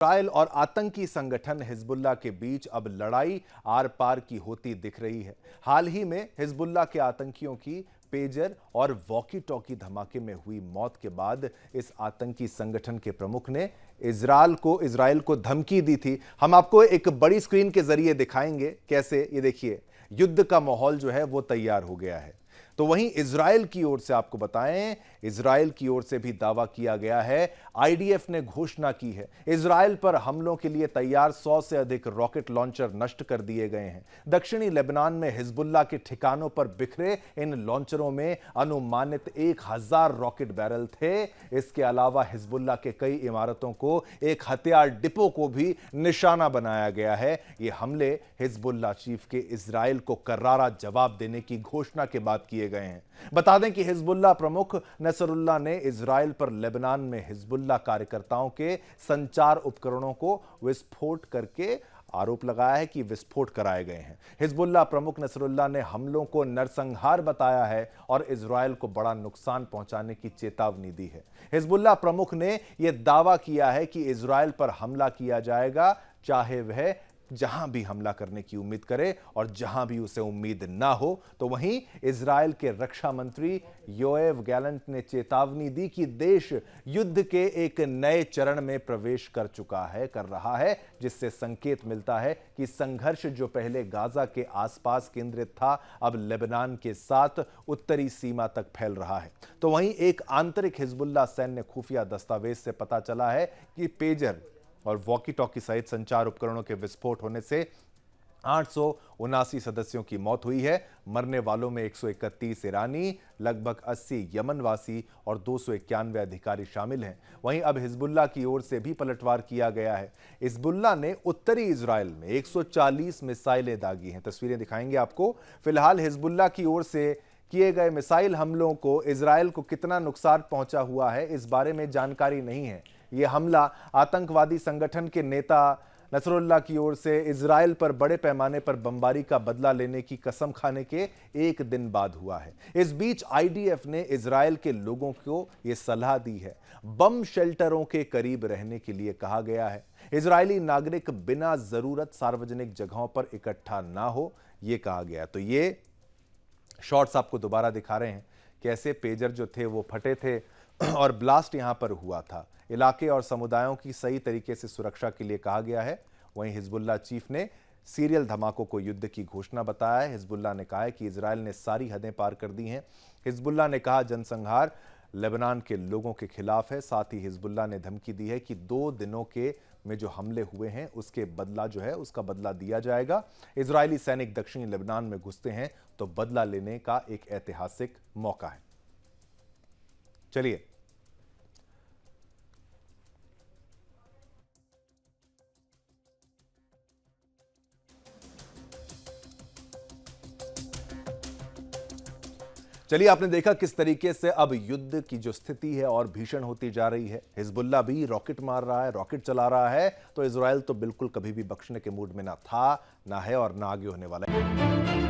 Israel और आतंकी संगठन हिजबुल्लाह के बीच अब लड़ाई आर पार की होती दिख रही है। हाल ही में हिजबुल्लाह के आतंकियों की पेजर और वॉकी टॉकी धमाके में हुई मौत के बाद इस आतंकी संगठन के प्रमुख ने इजराइल को धमकी दी थी। हम आपको एक बड़ी स्क्रीन के जरिए दिखाएंगे कैसे। ये देखिए, युद्ध का माहौल जो है वो तैयार हो गया है। तो वहीं इजराइल की ओर से आपको बताएं, इजराइल की ओर से भी दावा किया गया है। आईडीएफ ने घोषणा की है इजराइल पर हमलों के लिए तैयार 100 से अधिक रॉकेट लॉन्चर नष्ट कर दिए गए हैं। दक्षिणी लेबनान में हिजबुल्लाह के ठिकानों पर बिखरे इन लॉन्चरों में अनुमानित 1000 रॉकेट बैरल थे। इसके अलावा हिजबुल्लाह के कई इमारतों को, एक हथियार डिपो को भी निशाना बनाया गया है। ये हमले हिजबुल्लाह चीफ के इजराइल को करारा जवाब देने की घोषणा के बाद किए गए हैं। बता दें कि हिजबुल्लाह प्रमुख नसरुल्लाह ने इजराइल पर लेबनान में हिजबुल्लाह कार्यकर्ताओं के संचार उपकरणों को विस्फोट करके आरोप लगाया है कि विस्फोट कराए गए हैं। हिजबुल्लाह प्रमुख नसरुल्लाह ने हमलों को नरसंहार बताया है और इजराइल को बड़ा नुकसान पहुंचाने की चेतावनी दी है। हिजबुल्लाह प्रमुख ने यह दावा किया है कि इजराइल पर हमला किया जाएगा, चाहे वह जहां भी हमला करने की उम्मीद करे और जहां भी उसे उम्मीद ना हो। तो वहीं इजराइल के रक्षा मंत्री योएव गैलेंट ने चेतावनी दी कि देश युद्ध के एक नए चरण में प्रवेश कर रहा है, जिससे संकेत मिलता है कि संघर्ष जो पहले गाजा के आसपास केंद्रित था, अब लेबनान के साथ उत्तरी सीमा तक फैल रहा है। तो वहीं एक आंतरिक हिजबुल्लाह सैन्य खुफिया दस्तावेज से पता चला है कि पेजर और वॉकी टॉकी सहित संचार उपकरणों के विस्फोट होने से 879 सदस्यों की मौत हुई है। मरने वालों में 131 ईरानी, लगभग 80 यमनवासी और 291 अधिकारी शामिल हैं। वहीं अब हिजबुल्लाह की ओर से भी पलटवार किया गया है। हिजबुल्लाह ने उत्तरी इजराइल में 140 मिसाइलें दागी हैं। तस्वीरें दिखाएंगे आपको। फिलहाल हिजबुल्लाह की ओर से किए गए मिसाइल हमलों को इजराइल को कितना नुकसान पहुंचा हुआ है, इस बारे में जानकारी नहीं है। यह हमला आतंकवादी संगठन के नेता नसरुल्लाह की ओर से इजराइल पर बड़े पैमाने पर बमबारी का बदला लेने की कसम खाने के एक दिन बाद हुआ है। इस बीच आईडीएफ ने इजराइल के लोगों को यह सलाह दी है, बम शेल्टरों के करीब रहने के लिए कहा गया है। इजरायली नागरिक बिना जरूरत सार्वजनिक जगहों पर इकट्ठा ना हो, यह कहा गया। तो ये शॉट्स आपको दोबारा दिखा रहे हैं कैसे पेजर जो थे वो फटे थे और ब्लास्ट यहां पर हुआ था। इलाके और समुदायों की सही तरीके से सुरक्षा के लिए कहा गया है। वहीं हिजबुल्लाह चीफ ने सीरियल धमाकों को युद्ध की घोषणा बताया है। हिजबुल्लाह ने कहा है कि इजराइल ने सारी हदें पार कर दी हैं। हिजबुल्लाह ने कहा जनसंहार लेबनान के लोगों के खिलाफ है। साथ ही हिजबुल्लाह ने धमकी दी है कि 2 दिनों के में जो हमले हुए हैं उसके बदला जो है उसका बदला दिया जाएगा। इजरायली सैनिक दक्षिणी लेबनान में घुसते हैं तो बदला लेने का एक ऐतिहासिक मौका है। चलिए आपने देखा किस तरीके से अब युद्ध की जो स्थिति है और भीषण होती जा रही है। हिजबुल्लाह भी रॉकेट मार रहा है, रॉकेट चला रहा है, तो इजराइल तो बिल्कुल कभी भी बख्शने के मूड में ना था, ना है और ना आगे होने वाला है।